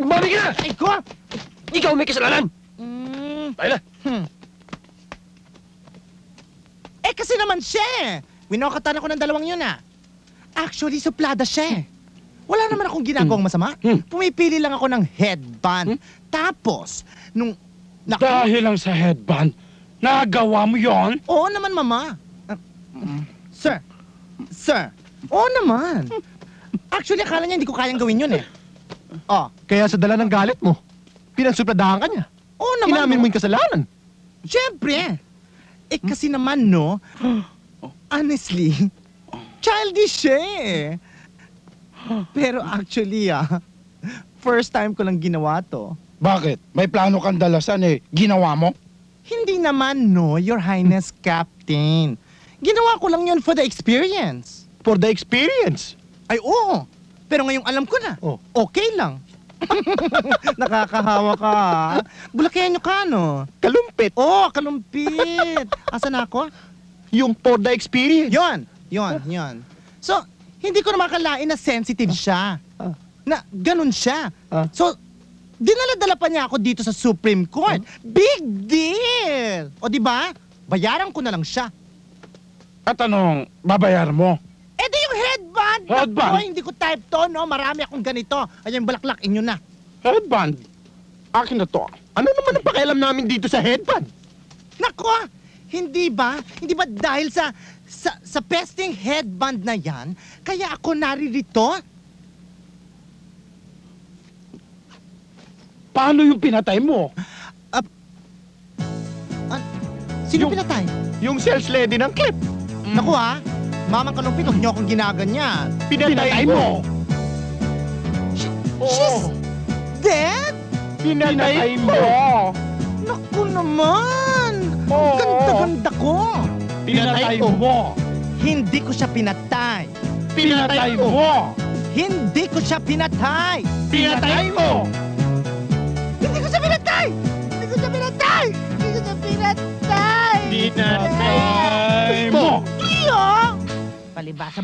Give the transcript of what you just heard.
Bumalik ka na! Ay ko! Ikaw may kasalanan! Tayo na! Eh kasi naman siya eh. Winokatan ako ng dalawang yun ah. Actually, suplada siya eh. Wala naman akong ginagawang masama. Pumipili lang ako ng headband. Tapos, nung... Dahil lang sa headband, nagawa mo yon? Oo naman, Mama. Sir. Oo naman. Actually, akala niya hindi ko kayang gawin yun eh. Oh. Kaya sa dala ng galit mo, pinagsupladahan ka niya. Oo naman. Inamin mo yung kasalanan. Siyempre. Eh kasi naman, no? Honestly, childish siya eh. Pero actually first time ko lang ginawa to. Bakit? May plano kang dalasan eh. Ginawa mo? Hindi naman, no, Your Highness Captain. Ginawa ko lang yun for the experience. For the experience. Ay, oo. Pero ngayong alam ko na, Oh. okay lang. Nakakahawa ka. Bulakenyo ka, no? Kalumpit. Oh, kalumpit. Asan ako? Yung for the experience. Yon. So, hindi ko na makalain na sensitive siya. Na ganun siya. So, dinala-dala pa niya ako dito sa Supreme Court. Big deal! O, di ba? Bayaran ko na lang siya. At anong babayaran mo? Eh di yung headband! Headband? Naku, hindi ko type to, no? Marami akong ganito. Ayan, balaklak, inyo na. Headband? Akin na to. Ano naman ang pakialam namin dito sa headband? Naku, hindi ba? Hindi ba dahil sa pesting headband na yan, kaya ako naririto? Paano yung pinatay mo? Sino Yung- pinatay? Yung sales lady ng clip. Naku Mamang Kalumpit, huwag niyo akong ginaganyan. Pinatay mo. She's dead? Pinatay mo. Naku naman! Oo. Ganda-ganda ko! Pinatay mo. Hindi ko siya pinatay! Pinatay mo. Hindi ko siya pinatay! Pinatay mo. Hindi ko siya pinatay! Hindi ko siya pinatay! Hindi ko siya pinatay! Pinatay mo. Iyo! Palibasa